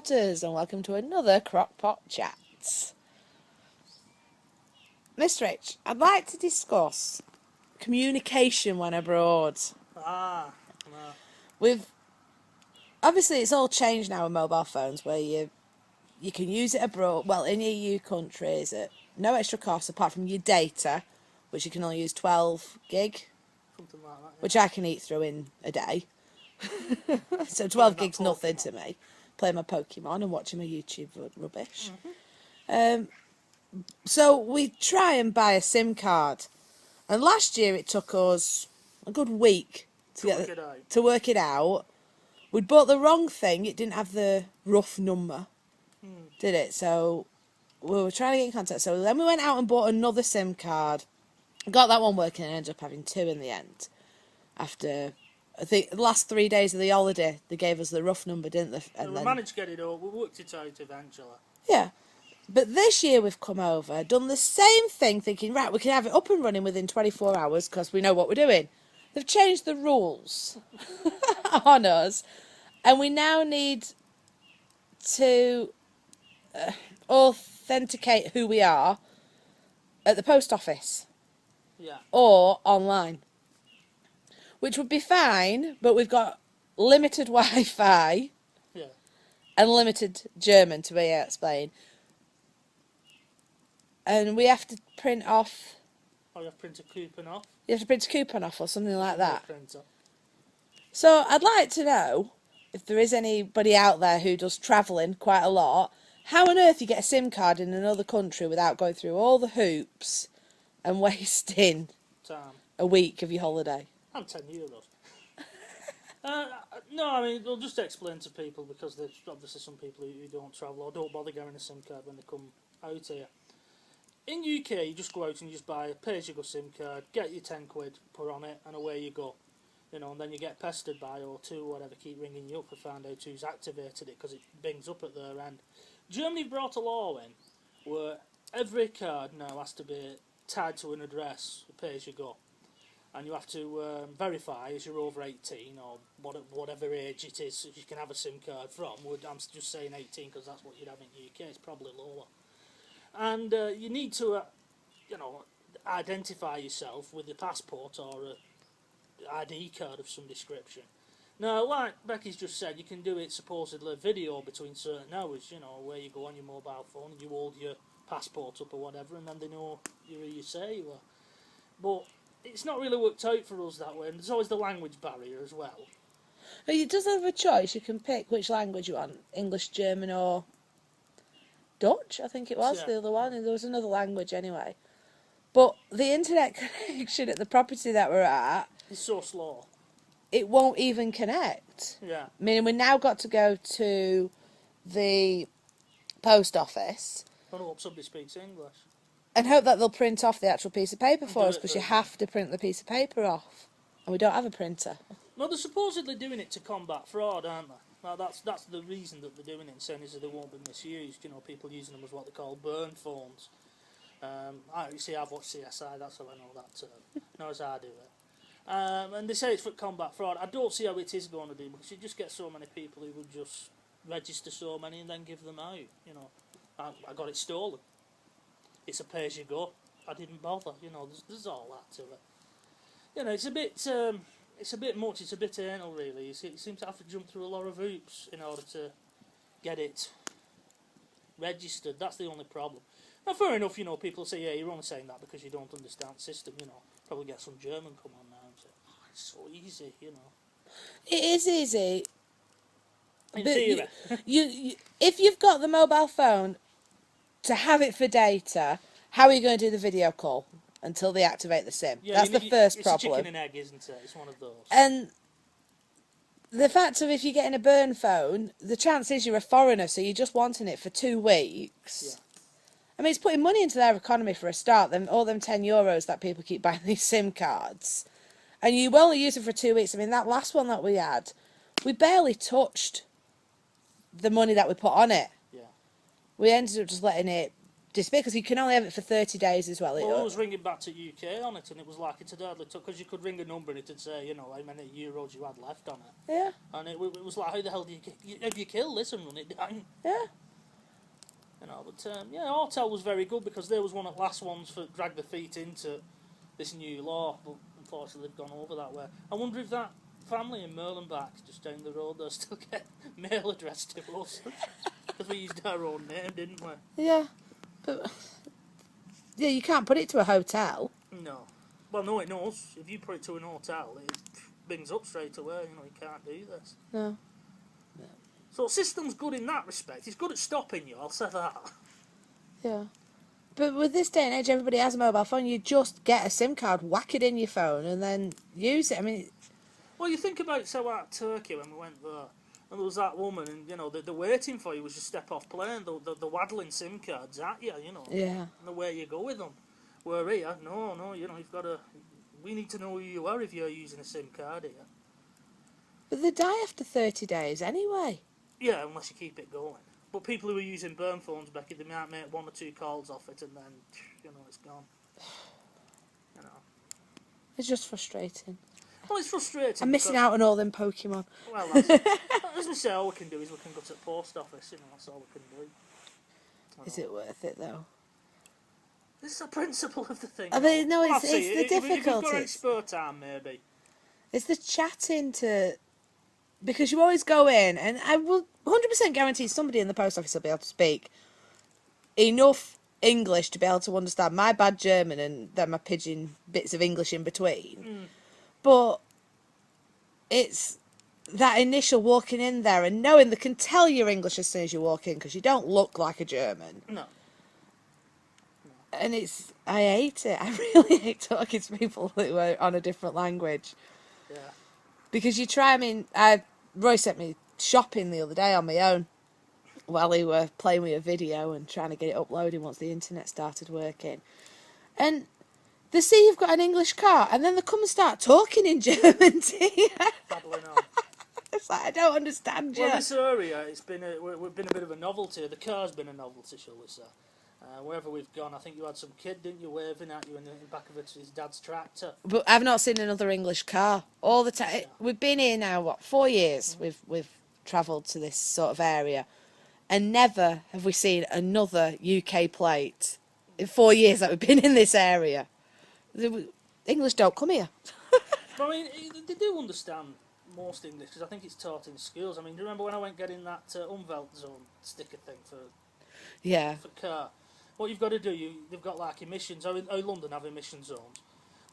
Potters, and welcome to another Crock Pot Chats. Mr. Rich, I'd like to discuss communication when abroad. No. Obviously it's all changed now with mobile phones, where you can use it abroad, well, in EU countries at no extra cost apart from your data, which you can only use 12 gig, Something like that, yeah. which I can eat through in a day. So 12 gig's nothing to me. Playing my Pokemon and watching my YouTube rubbish. So we try and buy a SIM card, and last year it took us a good week to work it out. We'd bought the wrong thing. It didn't have the rough number, did it? So we were trying to get in contact. So then we went out and bought another SIM card. Got that one working and ended up having two in the end. After, I think, the last 3 days of the holiday, they gave us the rough number, didn't they? And we managed to get it up. We worked it out eventually. Yeah. But this year we've come over, done the same thing, thinking, right, we can have it up and running within 24 hours because we know what we're doing. They've changed the rules on us, and we now need to authenticate who we are at the post office. Yeah. Or online. Which would be fine, but we've got limited Wi-Fi. Yeah. And limited German, to be explained. And we have to print off... Oh, you have to print a coupon off? You have to print a coupon off or something like that. Printer. So I'd like to know, if there is anybody out there who does travelling quite a lot, how on earth you get a SIM card in another country without going through all the hoops and wasting time. A week of your holiday? I'm 10 euros. No, I mean, we'll just explain to people, because there's obviously some people who don't travel or don't bother getting a SIM card when they come out here. In UK, you just go out and you just buy a pay-as-you-go SIM card, get your 10 quid, put on it, and away you go. You know, and then you get pestered by O2 or whatever, keep ringing you up to find out who's activated it, because it bings up at their end. Germany brought a law in where every card now has to be tied to an address, pay-as-you-go. And you have to verify as you're over 18 or whatever age it is you can have a SIM card from. I'm just saying 18 because that's what you'd have in the UK. It's probably lower. And you need to, identify yourself with your passport or a ID card of some description. Now, like Becky's just said, you can do it supposedly video between certain hours, where you go on your mobile phone and you hold your passport up or whatever, and then they know you're who you say you are. But it's not really worked out for us that way, and there's always the language barrier as well. But you just have a choice. You can pick which language you want, English, German or Dutch, I think it was, the other one. There was another language anyway. But the internet connection at the property that we're at... It's so slow. It won't even connect. Yeah. Meaning we've now got to go to the post office... I hope somebody speaks English. And hope that they'll print off the actual piece of paper for us, because you have to print the piece of paper off. And we don't have a printer. Well, they're supposedly doing it to combat fraud, aren't they? Now, that's the reason that they're doing it, saying is that they won't be misused. People using them as what they call burn phones. I've watched CSI, that's how I know that term. Not as I do it. And they say it's for combat fraud. I don't see how it is going to do, because you just get so many people who would just register so many and then give them out. I got it stolen. It's a pay-as-you-go. I didn't bother. There's all that to it. It's a bit much. It's a bit anal, really. You seem to have to jump through a lot of hoops in order to get it registered. That's the only problem. Now, fair enough. People say, "Yeah, you're only saying that because you don't understand the system." Probably get some German come on now and say, "Oh, it's so easy." It is easy. In theory. You, if you've got the mobile phone to have it for data, how are you going to do the video call until they activate the SIM? Yeah, that's the first problem. It's a chicken and egg, isn't it? It's one of those. And the fact of if you're getting a burn phone, the chance is you're a foreigner, so you're just wanting it for 2 weeks. Yeah. I mean, it's putting money into their economy for a start, all them €10 that people keep buying these SIM cards. And you only use it for 2 weeks. I mean, that last one that we had, we barely touched the money that we put on it. Yeah. We ended up just letting it disappear because you can only have it for 30 days as well. Well, I was ringing back to UK on it, and it was like it had hardly took, because you could ring a number and it'd say, you know, how many euros you had left on it. Yeah. And it was like, how the hell do have you killed this and run it down? Yeah. You know, but yeah, Autel was very good because they was one of the last ones for drag their feet into this new law, but unfortunately they've gone over that way. I wonder if that family in Merlinbach, just down the road, they'll still get mail addressed to us. Because we used our own name, didn't we? Yeah. But, yeah, you can't put it to a hotel. No. Well, no, it knows. If you put it to an hotel, it brings up straight away, you know, you can't do this. No. So the system's good in that respect. It's good at stopping you, I'll say that. Yeah. But with this day and age, everybody has a mobile phone. You just get a SIM card, whack it in your phone, and then use it. I mean... Well, you think about, so out Turkey when we went there, and there was that woman, and, you know, they're waiting for you as you step off plane, the waddling SIM cards at you, you know. Yeah. And the way you go with them. Where here, no, you know, you've got to... We need to know who you are if you're using a SIM card here. But they die after 30 days anyway. Yeah, unless you keep it going. But people who are using burn phones, Becky, they might make 1 or 2 calls off it and then, you know, it's gone. You know. It's just frustrating. Well, it's frustrating. I'm missing out on all them Pokemon. Well, that's, as we say, all we can do is we can go to the post office, you know, that's all we can do. Is it worth it, though? This is the principle of the thing. I mean, no, Well, it's the If you've difficulties. got spare time, maybe. It's the chatting to... Because you always go in, and I will 100% guarantee somebody in the post office will be able to speak enough English to be able to understand my bad German and then my pidgin bits of English in between. But it's that initial walking in there and knowing they can tell you're English as soon as you walk in because you don't look like a German. No. And it's... I hate it. I really hate talking to people who are on a different language. Yeah. Because you try, I mean, Roy sent me shopping the other day on my own while we were playing with a video and trying to get it uploaded once the internet started working. And they see you've got an English car and then they come and start talking in German to you. Babbling on. It's like, I don't understand you. Well, this area, we've been a bit of a novelty. The car's been a novelty, shall we say. Wherever we've gone, I think you had some kid, didn't you, waving at you in the back of his dad's tractor. But I've not seen another English car all the time. We've been here now, what, 4 years we've travelled to this sort of area. And never have we seen another UK plate in 4 years that we've been in this area. English don't come here. But I mean, they do understand most English, because I think it's taught in schools. I mean, do you remember when I went getting that Umweltzone sticker thing for car? What you've got to do, they've got like emissions. How London have emission zones.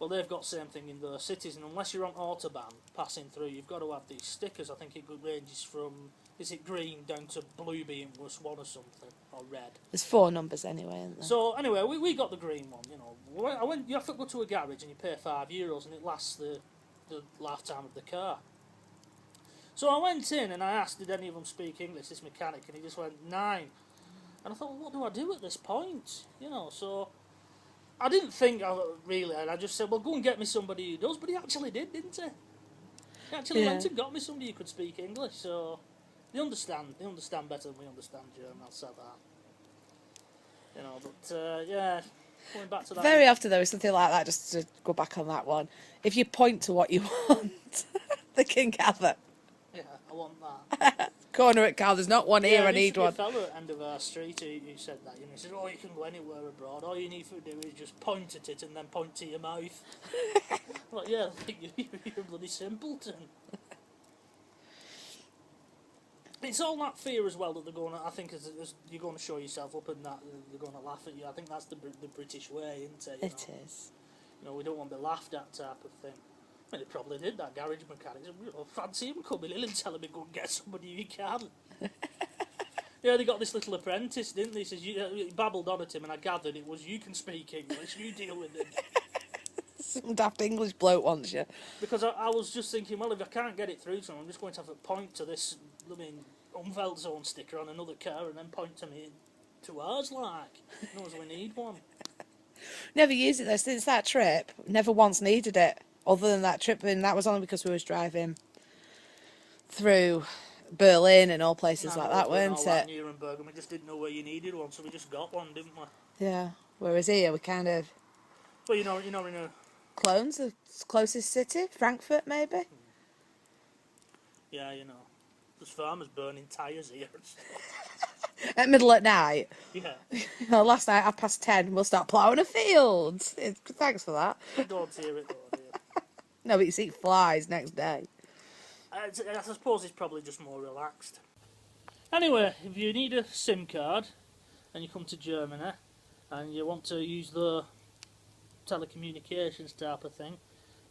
Well, they've got the same thing in their cities, and unless you're on autobahn passing through, you've got to have these stickers. I think it ranges from, is it green down to blue being +1 or something, or red. There's 4 numbers anyway, isn't there? So anyway, we got the green one. You know, you have to go to a garage and you pay €5, and it lasts the lifetime of the car. So I went in and I asked, did any of them speak English? This mechanic, and he just went 9. And I thought, well, what do I do at this point? You know, so I didn't think really, and I just said, well, go and get me somebody who does. But he actually did, didn't he? He actually went and got me somebody who could speak English. So they understand better than we understand German. I'll say that. You know, but yeah, going back to that. Very often though, something like that. Just to go back on that one, if you point to what you want, they can gather. Yeah, I want that. Corner at car, there's not one here, I need one. A fella at the end of our street who said that, you know, he said, oh, you can go anywhere abroad, all you need to do is just point at it and then point to your mouth. I'm like, yeah, I think you're a bloody simpleton. It's all that fear as well that they're going to, I think as you're going to show yourself up and that, they're going to laugh at you. I think that's the British way, isn't it? It is. You know, we don't want to be laughed at type of thing. I mean, they probably did, that garage mechanic. You know, fancy him coming in and telling me go and get somebody who can. Yeah, they got this little apprentice, didn't they? He says, he babbled on at him, and I gathered it was, you can speak English, you deal with it. Some daft English bloke wants you. Because I was just thinking, well, if I can't get it through to him, I'm just going to have to point to this, Umweltzone sticker on another car and then point to me to ours, like. Knows we need one. Never used it though, since that trip. Never once needed it. Other than that trip, and that was only because we was driving through Berlin and all places like that, weren't it? Nuremberg, and we just didn't know where you needed one, so we just got one, didn't we? Yeah. Whereas here we kind of But you're not in a... clones the closest city, Frankfurt maybe. Yeah, you know. There's farmers burning tyres here and stuff. At middle at night. Yeah. Last night, 10:30, we'll start ploughing a field. Thanks for that. Don't hear it, though, do you? No, but you see flies next day. I suppose it's probably just more relaxed. Anyway, if you need a SIM card and you come to Germany and you want to use the telecommunications type of thing,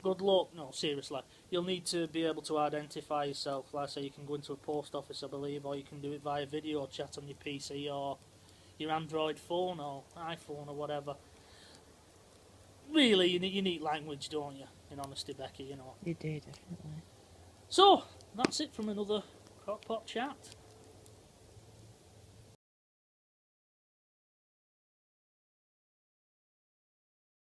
good luck. No, seriously. You'll need to be able to identify yourself. Like I say, you can go into a post office, I believe, or you can do it via video chat on your PC or your Android phone or iPhone or whatever. Really, you need language, don't you? In honesty, Becky, you know. You do, definitely. So, that's it from another Crock Pot Chat.